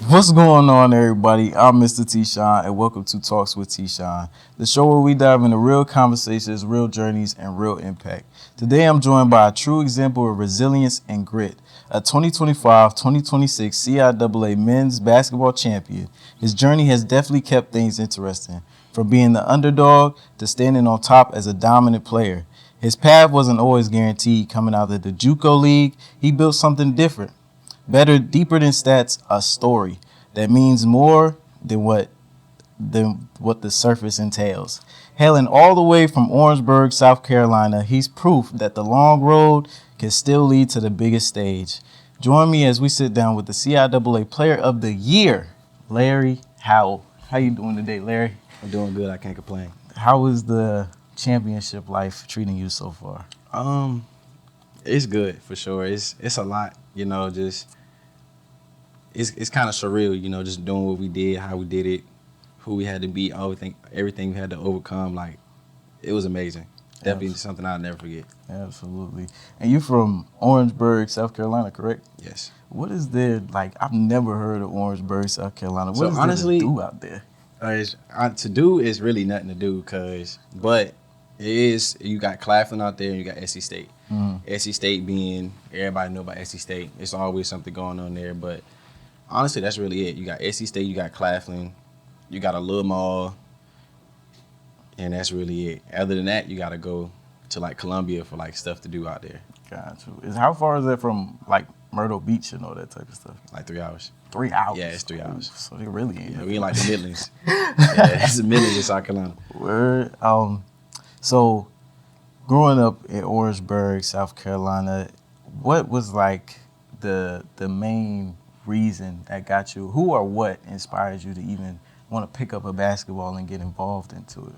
What's going on, everybody? I'm Mr. T-Shon, and welcome to Talks with T-Shon, the show where we dive into real conversations, real journeys, and real impact. Today, I'm joined by a true example of resilience and grit, a 2025-2026 CIAA Men's Basketball Champion. His journey has definitely kept things interesting, from being the underdog to standing on top as a dominant player. His path wasn't always guaranteed. Coming out of the JUCO League, he built something different. Better, deeper than stats, a story that means more than what the surface entails. Hailing all the way from Orangeburg, South Carolina, he's proof that the long road can still lead to the biggest stage. Join me as we sit down with the CIAA Player of the Year, Larry Howell. How you doing today, Larry? I'm doing good. I can't complain. How is the championship life treating you so far? It's good for sure. It's a lot, just it's kind of surreal, just doing what we did, how we did it, who we had to beat, everything we had to overcome. Like, it was amazing. Definitely something I'll never forget. Absolutely. And you're from Orangeburg, South Carolina, correct? Yes. What is there, like, I've never heard of Orangeburg, South Carolina. What is honestly, there to do out there? To do is really nothing to do, but it is, you got Claflin out there and you got SC State. SC State being, everybody know about SC State. It's always something going on there, but honestly, that's really it. You got SC State, you got Claflin, you got a little mall, and that's really it. Other than that, you got to go to, like, Columbia for, like, stuff to do out there. Gotcha. How far is that from, like, Myrtle Beach and all that type of stuff? Like 3 hours. 3 hours? Yeah, it's 3 hours. So they really ain't. Yeah, we in, like, the Midlands. Yeah, it's the Midlands of South Carolina. Word. So growing up in Orangeburg, South Carolina, what was, like, the main reason that got you, who or what inspired you to even want to pick up a basketball and get involved into it?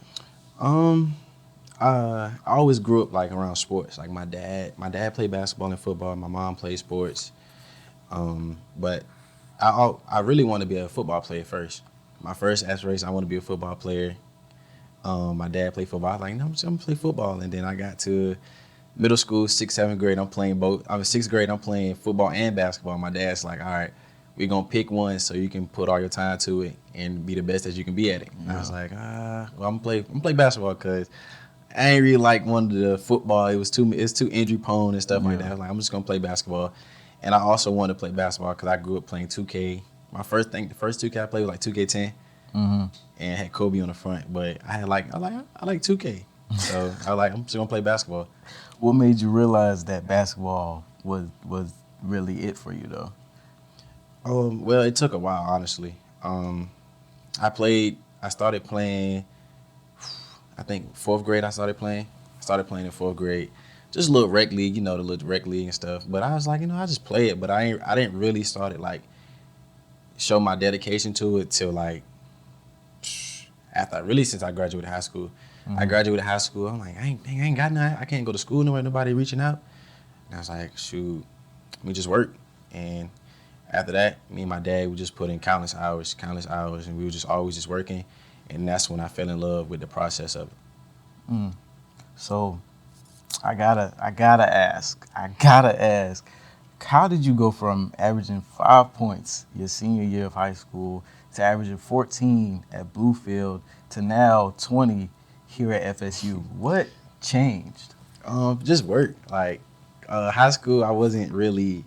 I always grew up, like, around sports. Like, my dad played basketball and football. My mom played sports. But I really wanted to be a football player first. My first aspiration, I want to be a football player. My dad played football. I was like, no, I'm just going to play football. And then I got to middle school, 6th, 7th grade, I'm playing both. I'm in 6th grade, I'm playing football and basketball. My dad's like, all right, we're going to pick one so you can put all your time to it and be the best that you can be at it. And I was like, well, I'm going to play basketball because I ain't really like one of the football. It's too injury prone and stuff like that. I was like, I'm just going to play basketball. And I also wanted to play basketball because I grew up playing 2K. The first 2K I played was like 2K10. And had Kobe on the front, but I like 2K, so I was like, I'm just gonna play basketball. What made you realize that basketball was really it for you, though? Well, it took a while, honestly. I started playing, I think 4th grade. I started playing in 4th grade, just a little rec league, the little rec league and stuff. But I was like, I just play it, but I didn't really start it, like, show my dedication to it till, like, since I graduated high school. I graduated high school. I'm like, I ain't got nothing. I can't go to school nowhere. Nobody reaching out. And I was like, shoot, let me just work. And after that, me and my dad would just put in countless hours, and we were just always just working. And that's when I fell in love with the process of it. So I gotta ask, how did you go from averaging 5 points your senior year of high school to averaging 14 at Bluefield to now 20 here at FSU? What changed? Just work. Like, high school, I wasn't really.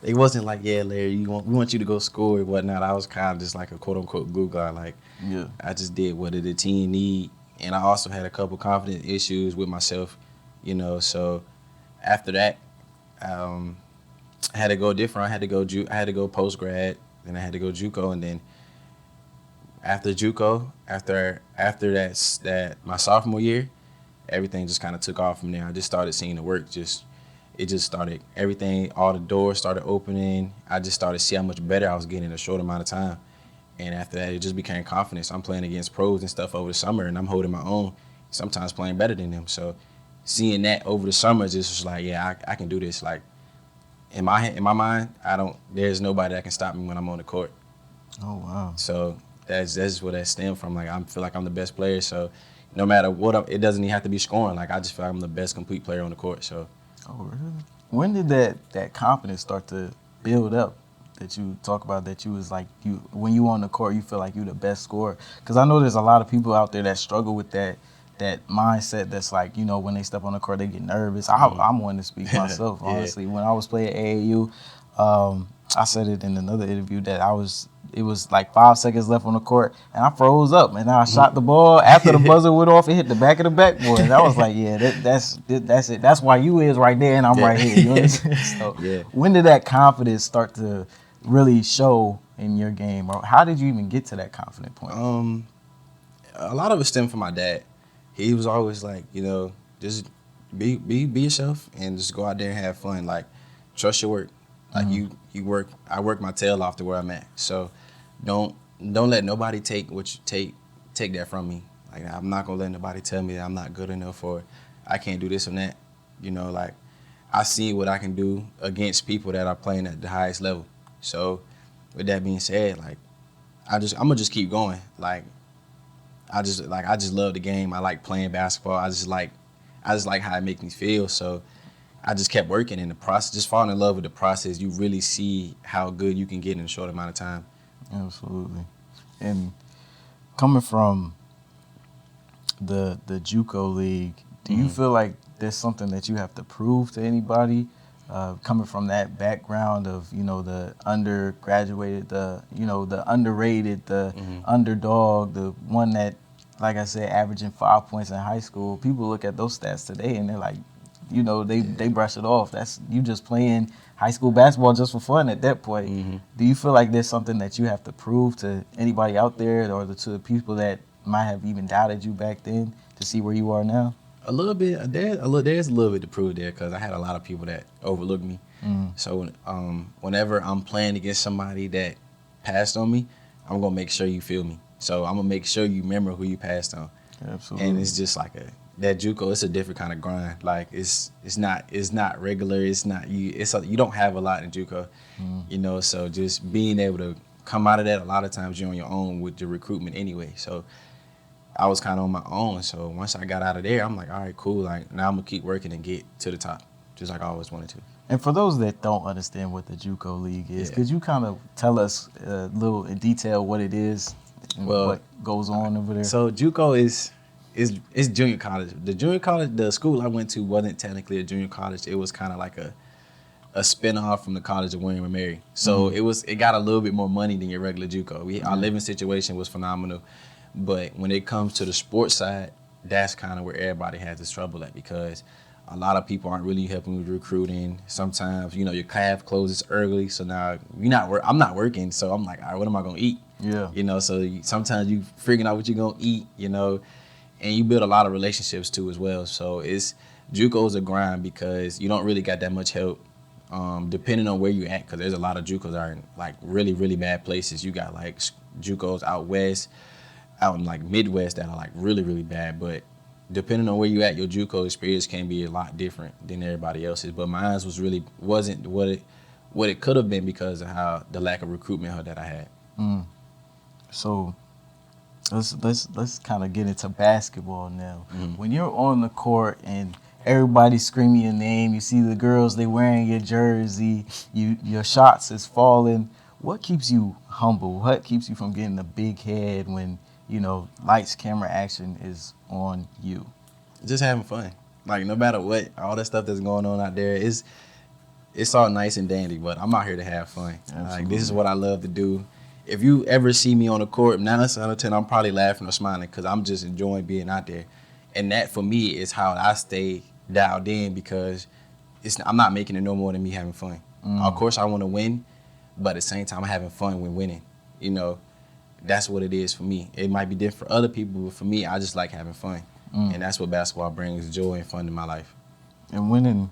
It wasn't like, yeah, Larry, we want you to go score and whatnot. I was kind of just like a quote unquote glue guy. Like, I just did what the team need, and I also had a couple confidence issues with myself, So after that, I had to go different. I had to go post grad, then I had to go JUCO, and then after JUCO, after that my sophomore year, everything just kind of took off from there. I just started seeing the work. It just started, everything, all the doors started opening. I just started to see how much better I was getting in a short amount of time. And after that, it just became confidence. I'm playing against pros and stuff over the summer, and I'm holding my own, sometimes playing better than them. So seeing that over the summer just was like, yeah, I can do this. Like, in my mind, there's nobody that can stop me when I'm on the court. Oh, wow. So that's where that stemmed from. Like, I feel like I'm the best player. So no matter what, it doesn't even have to be scoring. Like, I just feel like I'm the best complete player on the court. So. Oh, really? When did that confidence start to build up? that you talk about that you was like you when you on the court you feel like you the best scorer? Because I know there's a lot of people out there that struggle with that mindset that's like, you know, when they step on the court they get nervous. I'm one to speak myself, honestly. When I was playing AAU, I said it in another interview that it was like 5 seconds left on the court and I froze up and I shot the ball after the buzzer went off. It hit the back of the backboard. And I was like, yeah, that's it. That's why you is right there and I'm right here. You understand? So when did that confidence start to really show in your game, or how did you even get to that confident point? A lot of it stemmed from my dad. He was always like, you know, just be yourself and just go out there and have fun. Like, trust your work. Like you work. I work my tail off to where I'm at. So don't let nobody take that from me. Like, I'm not gonna let nobody tell me that I'm not good enough or I can't do this or that. You know, like, I see what I can do against people that are playing at the highest level. So with that being said, like, I'm gonna just keep going. Like, I just love the game. I like playing basketball. I just like how it makes me feel. So I just kept working in the process, just falling in love with the process. You really see how good you can get in a short amount of time. Absolutely. And coming from the JUCO league, do you feel like there's something that you have to prove to anybody? Coming from that background of, you know, the undergraduated, the underrated, the underdog, the one that, like I said, averaging 5 points in high school. People look at those stats today and they're like, you know, they brush it off. That's you just playing high school basketball just for fun at that point. Do you feel like there's something that you have to prove to anybody out there or to the people that might have even doubted you back then to see where you are now? A little bit. There's a little bit to prove there because I had a lot of people that overlooked me. So whenever I'm playing against somebody that passed on me, I'm gonna make sure you feel me. So I'm gonna make sure you remember who you passed on. Absolutely. And it's just like that JUCO. It's a different kind of grind. Like it's not regular. It's not you. You don't have a lot in JUCO. You know. So just being able to come out of that, a lot of times you're on your own with the recruitment anyway. So I was kind of on my own. So once I got out of there, I'm like, all right, cool. Like, now I'm going to keep working and get to the top, just like I always wanted to. And for those that don't understand what the JUCO League is, could you kind of tell us a little in detail what it is and what goes on over there? So JUCO is junior college. The junior college, the school I went to wasn't technically a junior college. It was kind of like a spinoff from the College of William and Mary. So it got a little bit more money than your regular JUCO. Our living situation was phenomenal. But when it comes to the sports side, that's kind of where everybody has this trouble at because a lot of people aren't really helping with recruiting. Sometimes, you know, your calf closes early, so now I'm not working, so I'm like, all right, what am I gonna eat? Yeah. You know, so sometimes you figuring out what you're gonna eat, you know, and you build a lot of relationships too as well. So JUCO's a grind because you don't really got that much help. Depending on where you're at, because there's a lot of JUCOs that are in like really, really bad places. You got like JUCOs out west, out in like Midwest that are like really, really bad. But depending on where you at, your JUCO experience can be a lot different than everybody else's. But mine wasn't what it could have been because of how the lack of recruitment that I had. So let's kind of get into basketball now. When you're on the court and everybody's screaming your name, you see the girls, they wearing your jersey, your shots is falling. What keeps you humble? What keeps you from getting a big head when, you know, lights, camera, action is on you? Just having fun. Like, no matter what, all that stuff that's going on out there, it's all nice and dandy, but I'm out here to have fun. Like, this is what I love to do. If you ever see me on the court, 9 out of 10, I'm probably laughing or smiling because I'm just enjoying being out there. And that, for me, is how I stay dialed in because I'm not making it no more than me having fun. Of course, I want to win, but at the same time, I'm having fun when winning. You know, that's what it is for me. It might be different for other people, but for me, I just like having fun. And that's what basketball brings, joy and fun in my life. And winning,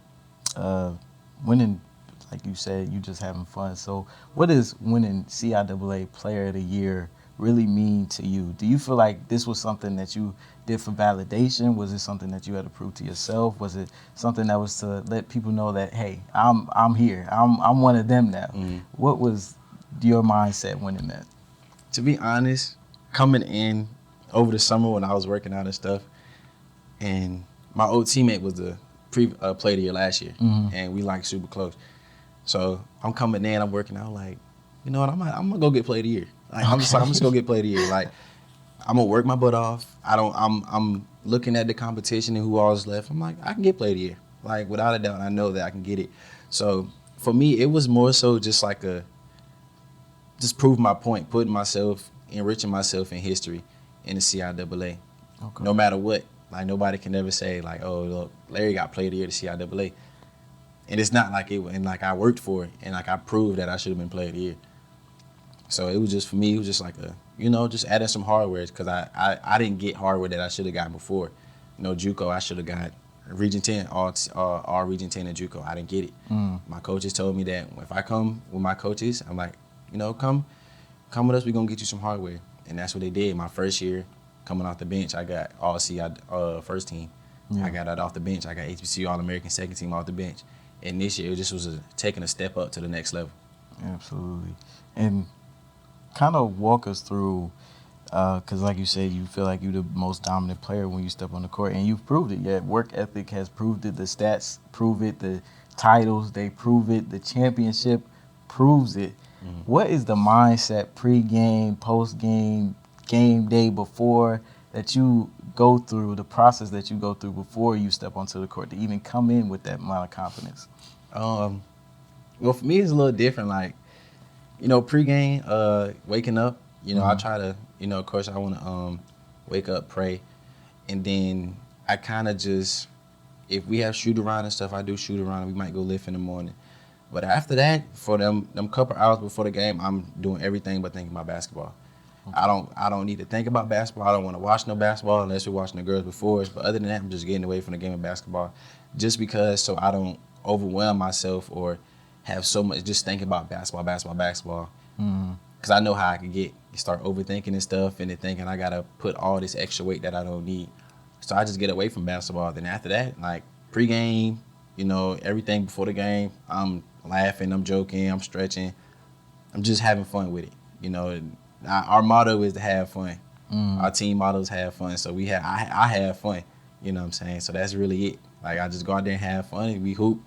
like you said, you just having fun. So what does winning CIAA Player of the Year really mean to you? Do you feel like this was something that you did for validation? Was it something that you had to prove to yourself? Was it something that was to let people know that, hey, I'm here. I'm one of them now. What was your mindset winning that? To be honest, coming in over the summer when I was working out and stuff, and my old teammate was the player of the year last year, and we like super close. So I'm coming in, I'm working out like, you know what, I'm gonna go get Player of the Year. Like I'm just gonna go get Player of the Year. Like I'm gonna work my butt off. I'm looking at the competition and who all's left. I'm like, I can get Player of the Year. Like without a doubt, I know that I can get it. So for me, it was more so just like just prove my point, enriching myself in history in the CIAA. Okay. No matter what. Like nobody can ever say like, oh look, Larry got Player of the Year at the CIAA. And it's not like and like I worked for it and like I proved that I should have been Player of the Year. So it was just for me, it was just like just adding some hardware because I didn't get hardware that I should have gotten before. JUCO, I should have got Region 10, all Region 10 and JUCO. I didn't get it. My coaches told me that if I come with my coaches, I'm like, come with us, we're going to get you some hardware. And that's what they did. My first year, coming off the bench, I got all CI first team. Yeah. I got that off the bench. I got HBCU All-American second team off the bench. And this year, it just was taking a step up to the next level. Absolutely. And kind of walk us through, because like you said, you feel like you're the most dominant player when you step on the court, and you've proved it. Your work ethic has proved it. The stats prove it. The titles, they prove it. The championship proves it. Mm-hmm. What is the mindset pre-game, post-game, game day before that you go through, the process that you go through before you step onto the court to even come in with that amount of confidence? Well, for me, it's a little different. Like, pre-game, waking up, I try to, of course, I want to wake up, pray, and then I kind of just, if we have shoot around and stuff, I do shoot around. We might go lift in the morning. But after that, for them couple hours before the game, I'm doing everything but thinking about basketball. Okay. I don't need to think about basketball. I don't want to watch no basketball unless we're watching the girls before us. But other than that, I'm just getting away from the game of basketball just because so I don't overwhelm myself or have so much just thinking about basketball. Because I know how I can start overthinking and stuff and then thinking I got to put all this extra weight that I don't need. So I just get away from basketball. Then after that, like pregame, everything before the game, I'm laughing, I'm joking, I'm stretching. I'm just having fun with it. Our motto is to have fun. Our team motto is have fun. So I have fun. You know what I'm saying? So that's really it. Like I just go out there and have fun and we hoop.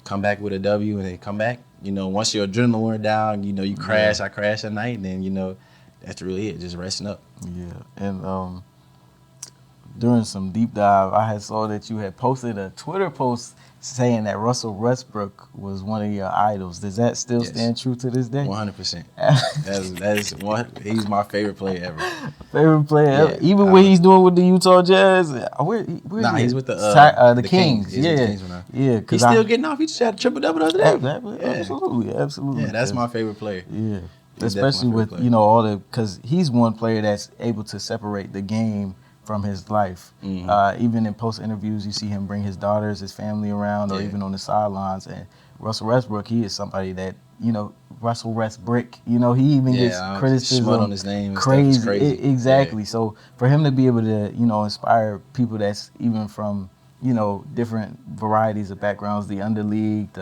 Come back with a W and then come back. Once your adrenaline went down, you crash. Yeah. I crash at night, and then that's really it. Just resting up. Yeah, and during some deep dive, I had saw that you had posted a Twitter post saying that Russell Westbrook was one of your idols. Does that still stand true to this day? 100%. that is one. He's my favorite player ever. Favorite player ever. Even what he's doing with the Utah Jazz. He's with the Kings. Yeah, the Kings yeah. He's still getting off. He just had a triple-double the other day. Absolutely. Yeah, that's my favorite player. Yeah, especially with player. Because he's one player that's able to separate the game from his life. Mm-hmm. Even in post interviews, you see him bring his daughters, his family around, or even on the sidelines. And Russell Westbrook, he is somebody that Russell Westbrook. He even gets criticism on his name. Crazy. Exactly. Yeah. So for him to be able to inspire people that's even from different varieties of backgrounds, the underleague,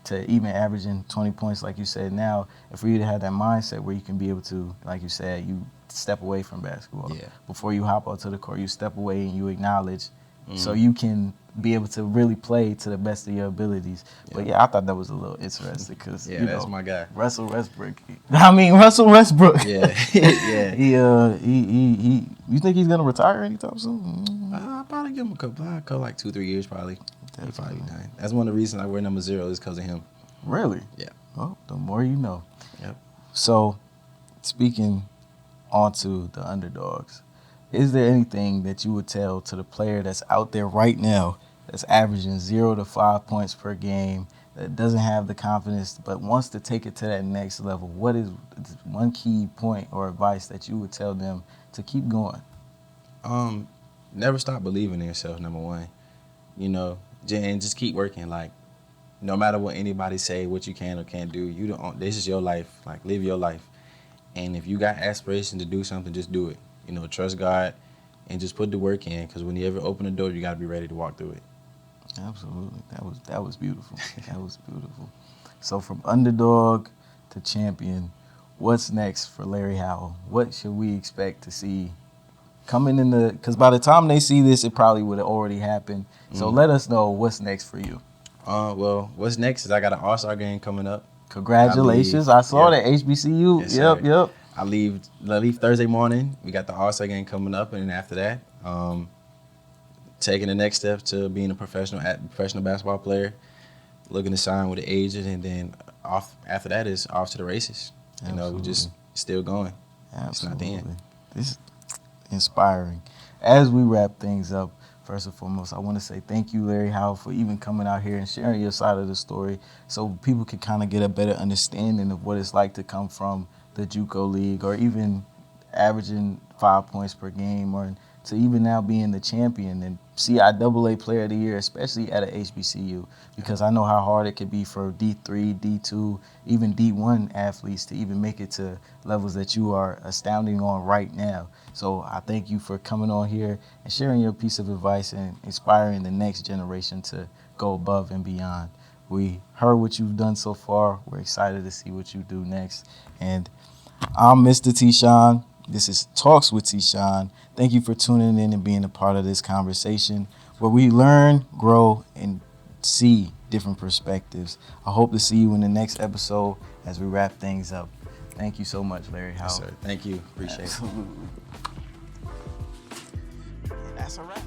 to even averaging 20 points like you said now, and for you to have that mindset where you can be able to, like you said, you step away from basketball. Yeah. Before you hop onto the court, you step away and you acknowledge so you can be able to really play to the best of your abilities. Yeah. But I thought that was a little interesting because that's my guy. Russell Westbrook. Russell Westbrook. Yeah. Yeah. He you think he's gonna retire anytime soon? I'll probably give him a couple like 2-3 years probably. Probably done. That's one of the reasons I wear number 0 is because of him. Really? Yeah. Well, the more you know. Yep. So, speaking onto the underdogs, is there anything that you would tell to the player that's out there right now that's averaging 0 to 5 points per game, that doesn't have the confidence but wants to take it to that next level? What is one key point or advice that you would tell them to keep going? Never stop believing in yourself, number one. And just keep working. Like, no matter what anybody say, what you can or can't do, this is your life. Like, live your life. And if you got aspirations to do something, just do it. Trust God and just put the work in. Because when you ever open the door, you got to be ready to walk through it. Absolutely. That was beautiful. That was beautiful. So from underdog to champion, what's next for Larry Howell? What should we expect to see coming in because by the time they see this, it probably would have already happened. So let us know what's next for you. Well, what's next is I got an All-Star game coming up Congratulations. I saw that HBCU. Yes, yep, sir. yep. I leave Thursday morning. We got the All-Star game coming up, and then after that, taking the next step to being a professional basketball player, looking to sign with the agent, and then off after that is off to the races. Absolutely. You know, we just still going. Absolutely. It's not the end. This is inspiring. As we wrap things up, first and foremost, I want to say thank you, Larry Howell, for even coming out here and sharing your side of the story so people can kind of get a better understanding of what it's like to come from the JUCO League or even averaging 5 points per game or to even now being the champion and CIAA Player of the Year, especially at a HBCU, because I know how hard it could be for D3, D2, even D1 athletes to even make it to levels that you are astounding on right now. So I thank you for coming on here and sharing your piece of advice and inspiring the next generation to go above and beyond. We heard what you've done so far. We're excited to see what you do next. And I'm Mr. T-Sean. This is Talks with T-Sean. Thank you for tuning in and being a part of this conversation where we learn, grow, and see different perspectives. I hope to see you in the next episode as we wrap things up. Thank you so much, Larry Howell. Yes, sir. Thank you. Appreciate it. Absolutely. And that's a wrap.